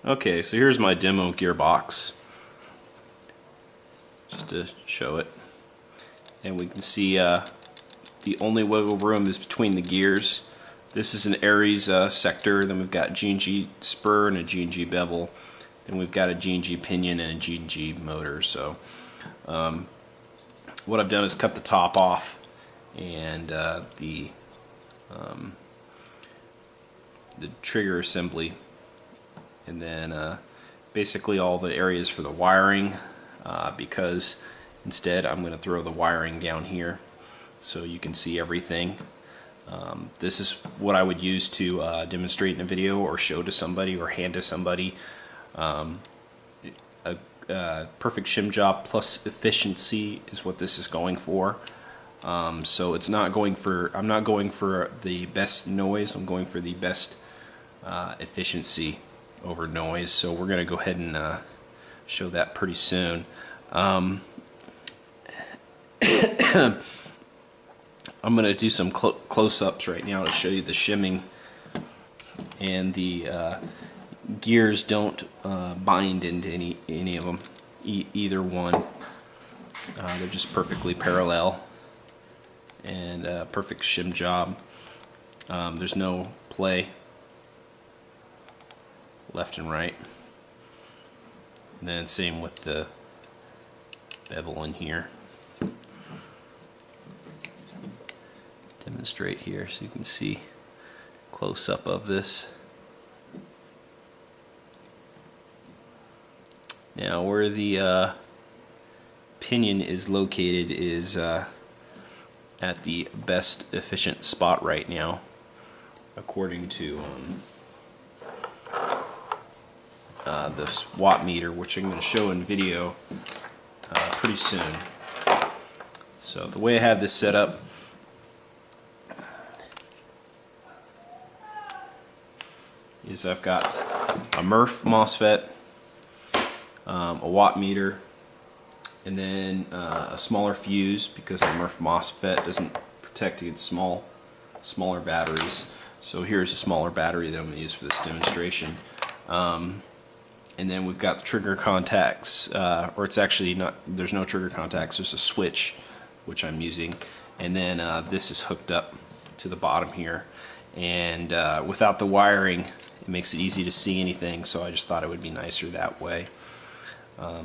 Okay, so here's my demo gearbox, just to show it. And we can see the only wiggle room is between the gears. This is an Aries sector, then we've got G&G spur and a G&G bevel. Then we've got a G&G pinion and a G&G motor. So what I've done is cut the top off and the trigger assembly, and then basically all the areas for the wiring, because instead I'm going to throw the wiring down here so you can see everything. This is what I would use to demonstrate in a video or show to somebody or hand to somebody. A perfect shim job plus efficiency is what this is going for. So it's not going for, I'm not going for the best noise, I'm going for the best efficiency over noise. So we're going to go ahead and show that pretty soon. I'm going to do some close-ups right now to show you the shimming, and the gears don't bind into any of them, either one. They're just perfectly parallel and perfect shim job. There's no play left and right. And then same with the bevel in here. Demonstrate here so you can see close up of this. Now where the pinion is located is at the best efficient spot right now, according to this watt meter, which I'm going to show in video pretty soon. So the way I have this set up is I've got a MRF MOSFET, a watt meter, and then a smaller fuse, because the MRF MOSFET doesn't protect against smaller batteries. So here's a smaller battery that I'm going to use for this demonstration. And then we've got the trigger contacts, or it's actually not, there's no trigger contacts, there's a switch which I'm using, and then this is hooked up to the bottom here, and without the wiring it makes it easy to see anything, so I just thought it would be nicer that way.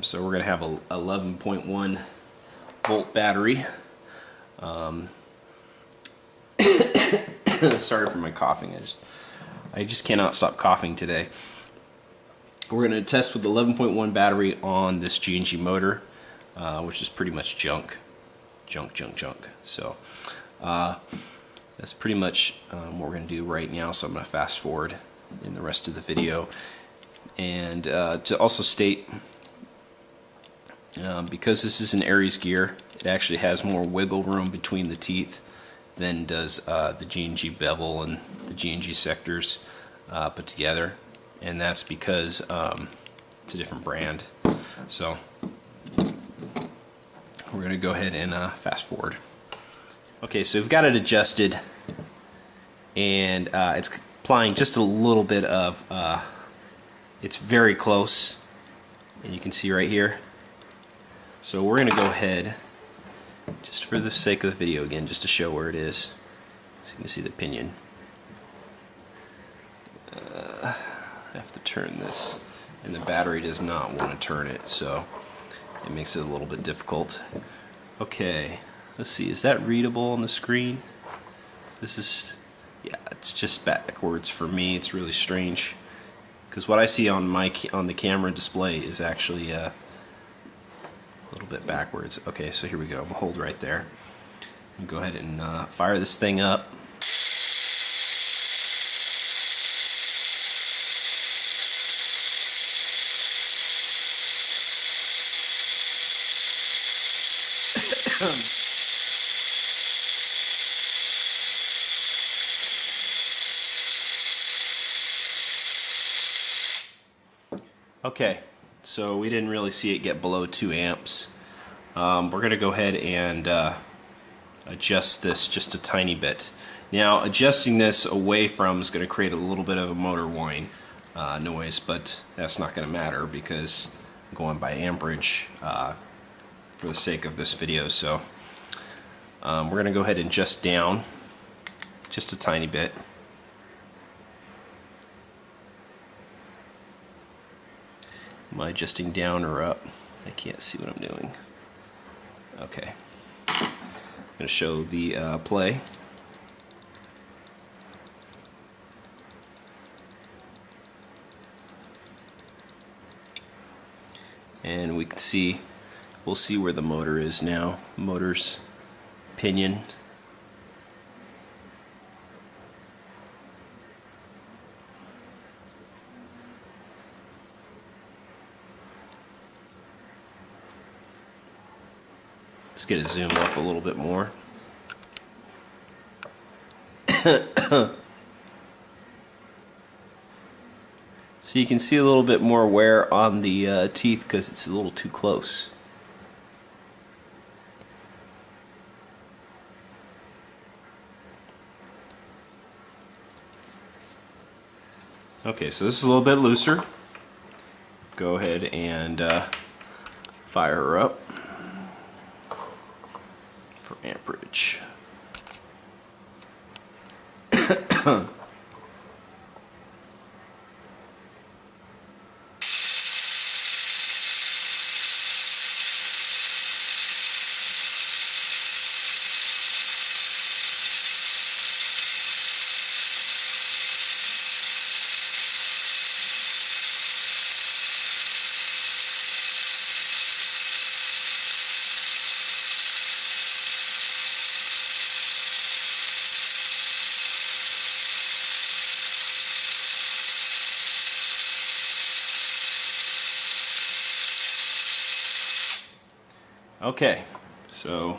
So we're going to have a 11.1 volt battery. Sorry for my coughing, I just cannot stop coughing today. We're going to test with the 11.1 battery on this G&G motor, which is pretty much junk. So that's pretty much what we're going to do right now, so I'm going to fast forward in the rest of the video. And to also state, because this is an Aries gear, it actually has more wiggle room between the teeth than does the G&G bevel and the G&G sectors put together, and that's because it's a different brand. So we're going to go ahead and fast forward. Okay, so we've got it adjusted, and it's applying just a little bit of, it's very close, and you can see right here. So we're going to go ahead, just for the sake of the video again, just to show where it is, so you can see the pinion. I have to turn this, and the battery does not want to turn it, so it makes it a little bit difficult. Okay, let's see, is that readable on the screen? This is, yeah, it's just backwards for me. It's really strange, because what I see on the camera display is actually a little bit backwards. Okay, so here we go. We'll hold right there. And go ahead and fire this thing up. Okay, so we didn't really see it get below 2 amps. We're going to go ahead and adjust this just a tiny bit. Now, adjusting this away from is going to create a little bit of a motor whine. noise, but that's not going to matter because I'm going by amperage for the sake of this video. So we're going to go ahead and adjust down just a tiny bit. Am I adjusting down or up? I can't see what I'm doing. Okay. I'm going to show the play. And we can see, we'll see where the motor is now. Motor's pinion. Let's get it zoomed up a little bit more. So you can see a little bit more wear on the teeth because it's a little too close. Okay, so this is a little bit looser. Go ahead and fire her up for amperage. Okay, so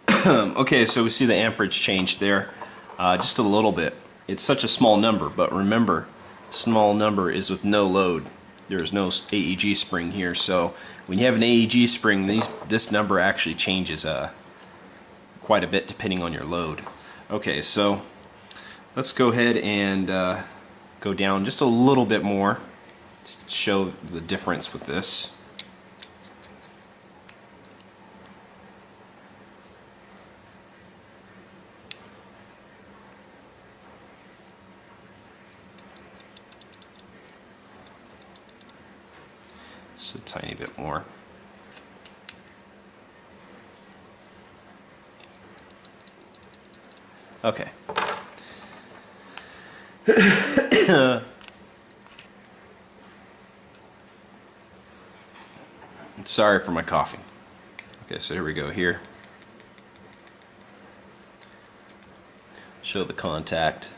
so we see the amperage change there, just a little bit. It's such a small number, but remember, small number is with no load. There's no AEG spring here, so when you have an AEG spring, this number actually changes quite a bit depending on your load. Okay, so let's go ahead and go down just a little bit more, just to show the difference with this. Just a tiny bit more. Okay. Sorry for my coughing. Okay, so here we go here. Show the contact.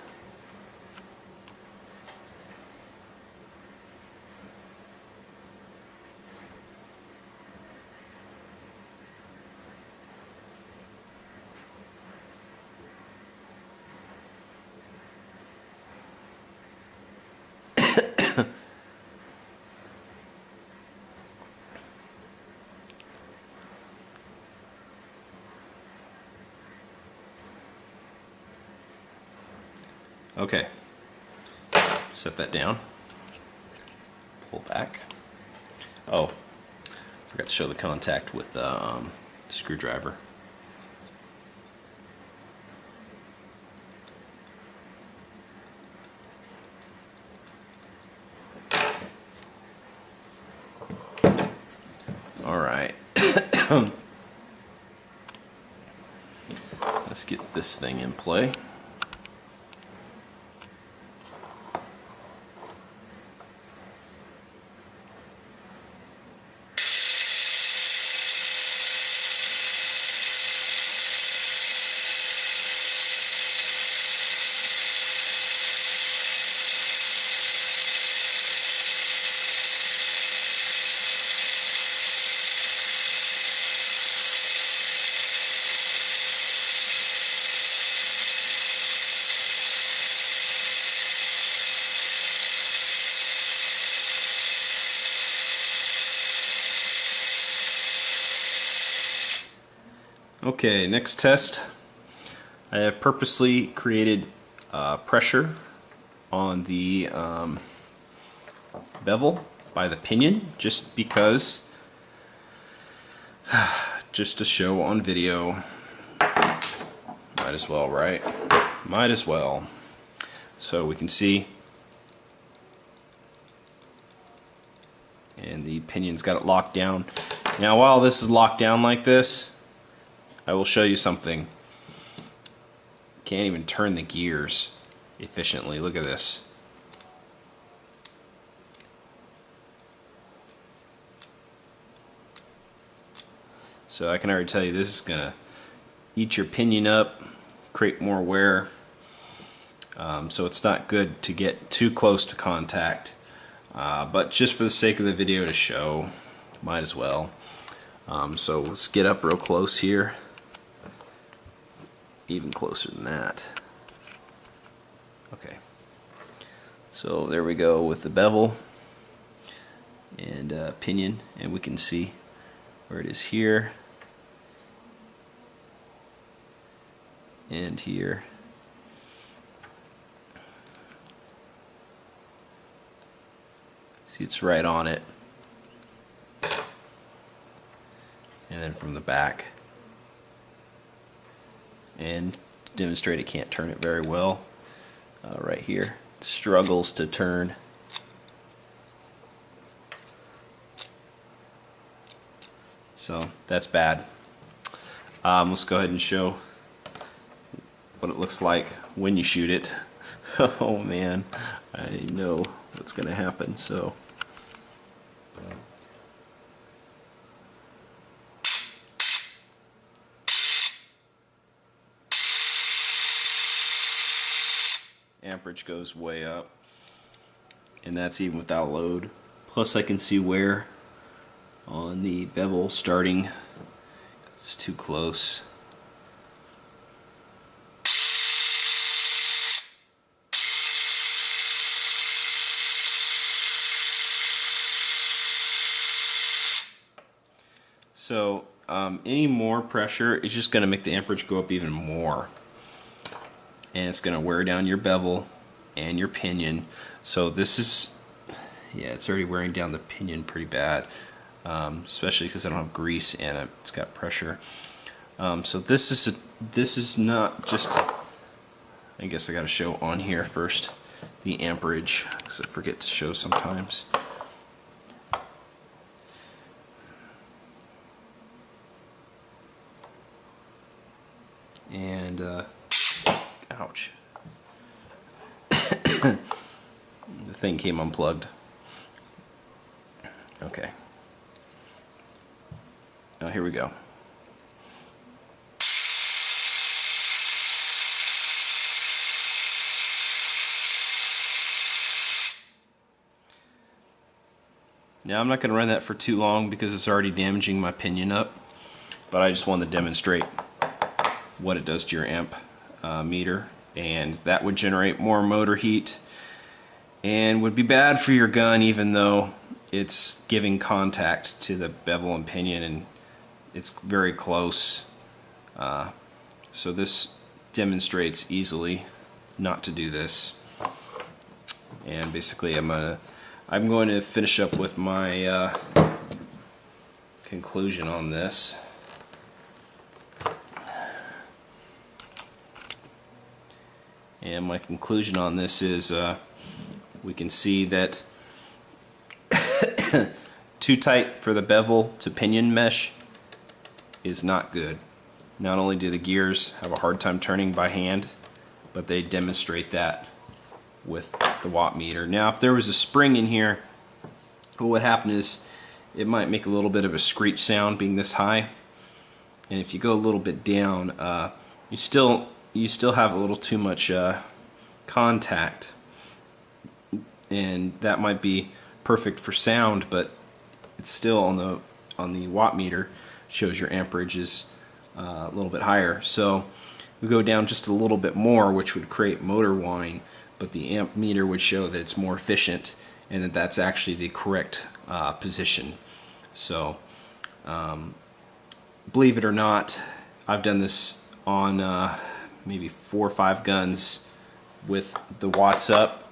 Okay, set that down, pull back. Oh, forgot to show the contact with the screwdriver. All right, let's get this thing in play. Okay, next test. I have purposely created pressure on the bevel by the pinion, just because, just to show on video. Might as well, right? Might as well. So we can see, and the pinion's got it locked down. Now while this is locked down like this, I will show you something. Can't even turn the gears efficiently. Look at this. So I can already tell you this is gonna eat your pinion up, create more wear. So it's not good to get too close to contact, but just for the sake of the video to show, might as well. So let's get up real close here, even closer than that. Okay, so there we go with the bevel and pinion, and we can see where it is here and here. See, it's right on it. And then from the back. And to demonstrate, it can't turn it very well. Right here, it struggles to turn. So that's bad. Let's go ahead and show what it looks like when you shoot it. Oh man, I know what's going to happen. So amperage goes way up, and that's even without load. Plus I can see wear on the bevel starting. It's too close. So any more pressure is just going to make the amperage go up even more, and it's going to wear down your bevel and your pinion. So this is, yeah, it's already wearing down the pinion pretty bad, especially because I don't have grease and it's got pressure. So this is not just, I guess I got to show on here first the amperage, because I forget to show sometimes. And ouch. The thing came unplugged. Okay. Now here we go. Now I'm not going to run that for too long because it's already damaging my pinion up, but I just wanted to demonstrate what it does to your amp meter, and that would generate more motor heat and would be bad for your gun, even though it's giving contact to the bevel and pinion and it's very close. So this demonstrates easily not to do this. And basically I'm going to finish up with my conclusion on this. And my conclusion on this is we can see that too tight for the bevel to pinion mesh is not good. Not only do the gears have a hard time turning by hand, but they demonstrate that with the watt meter. Now if there was a spring in here, what would happen is it might make a little bit of a screech sound being this high, and if you go a little bit down, you still have a little too much contact, and that might be perfect for sound, but it's still on the watt meter shows your amperage is a little bit higher. So we go down just a little bit more, which would create motor whine, but the amp meter would show that it's more efficient and that that's actually the correct position. So believe it or not, I've done this on maybe 4 or 5 guns with the watts up,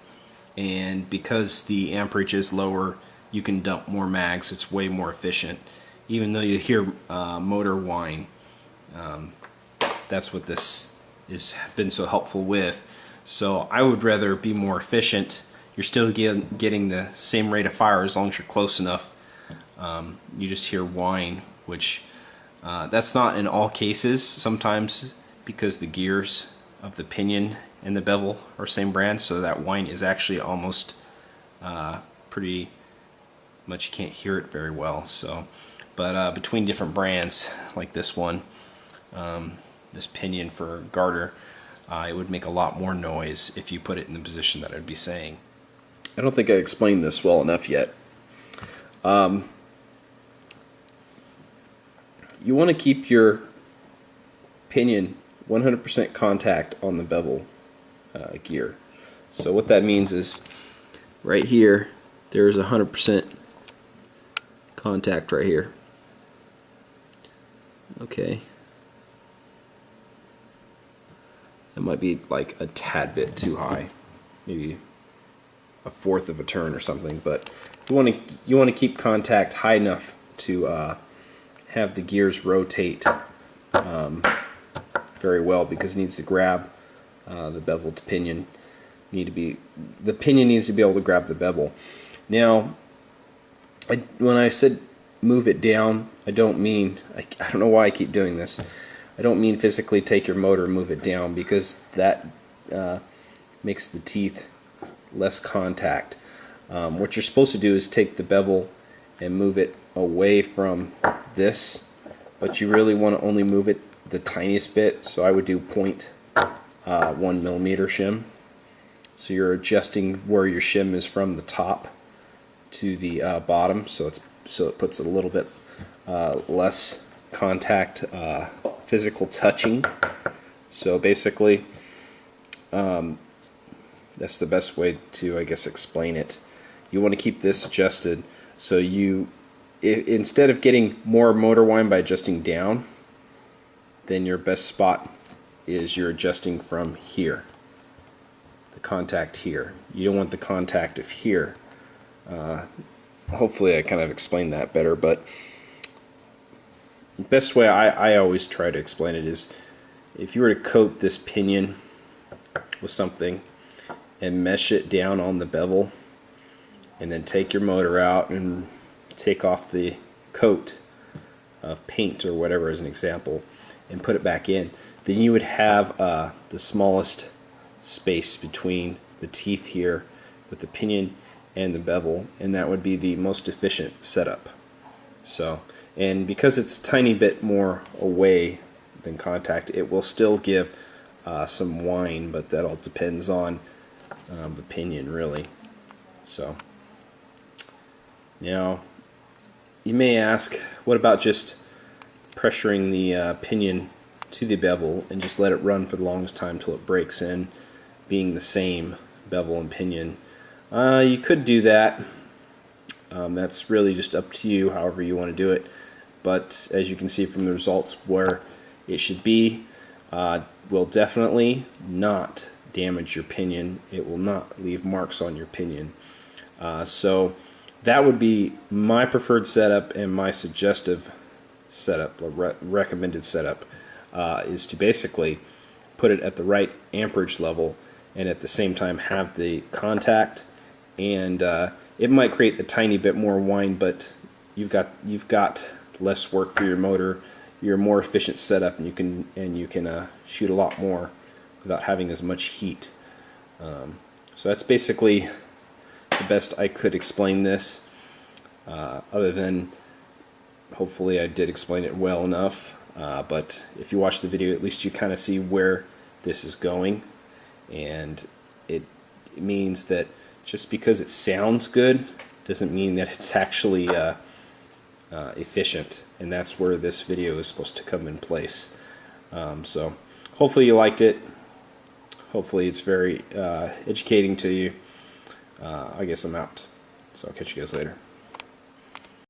and because the amperage is lower, you can dump more mags. It's way more efficient. Even though you hear motor whine, that's what this has been so helpful with. So I would rather be more efficient. You're still getting the same rate of fire as long as you're close enough. You just hear whine, which that's not in all cases. Sometimes because the gears of the pinion and the bevel are same brand, so that whine is actually almost pretty much, you can't hear it very well. So, but between different brands, like this one, this pinion for garter, it would make a lot more noise if you put it in the position that I'd be saying. I don't think I explained this well enough yet. You want to keep your pinion 100% contact on the bevel gear. So what that means is right here there's 100% contact right here. Okay. That might be like a tad bit too high, maybe a fourth of a turn or something, but you want to keep contact high enough to have the gears rotate very well, because it needs to grab the beveled pinion. The pinion needs to be able to grab the bevel. Now, when I said move it down, I don't mean, I don't know why I keep doing this. I don't mean physically take your motor and move it down, because that makes the teeth less contact. What you're supposed to do is take the bevel and move it away from this, but you really want to only move it the tiniest bit. So I would do 0.1 millimeter shim. So you're adjusting where your shim is from the top to the bottom, so it puts a little bit less contact, physical touching. So basically, that's the best way to, I guess, explain it. You want to keep this adjusted, so instead of getting more motor whine by adjusting down, then your best spot is you're adjusting from here, the contact here. You don't want the contact of here. Hopefully I kind of explained that better, but the best way I always try to explain it is, if you were to coat this pinion with something and mesh it down on the bevel, and then take your motor out and take off the coat of paint or whatever as an example, and put it back in, then you would have the smallest space between the teeth here with the pinion and the bevel, and that would be the most efficient setup. So, and because it's a tiny bit more away than contact, it will still give some whine, but that all depends on the pinion, really. So now you may ask, what about just pressuring the pinion to the bevel and just let it run for the longest time till it breaks in, being the same bevel and pinion? You could do that. That's really just up to you, however you want to do it. But as you can see from the results, where it should be will definitely not damage your pinion. It will not leave marks on your pinion. So that would be my preferred setup, and my suggestive setup, or recommended setup, is to basically put it at the right amperage level and at the same time have the contact, and it might create a tiny bit more whine, but you've got less work for your motor. You're a more efficient setup, and you can shoot a lot more without having as much heat. So that's basically the best I could explain this, other than hopefully I did explain it well enough. But if you watch the video, at least you kind of see where this is going, and it means that just because it sounds good doesn't mean that it's actually efficient, and that's where this video is supposed to come in place. So hopefully you liked it. Hopefully it's very educating to you. I guess I'm out, so I'll catch you guys later.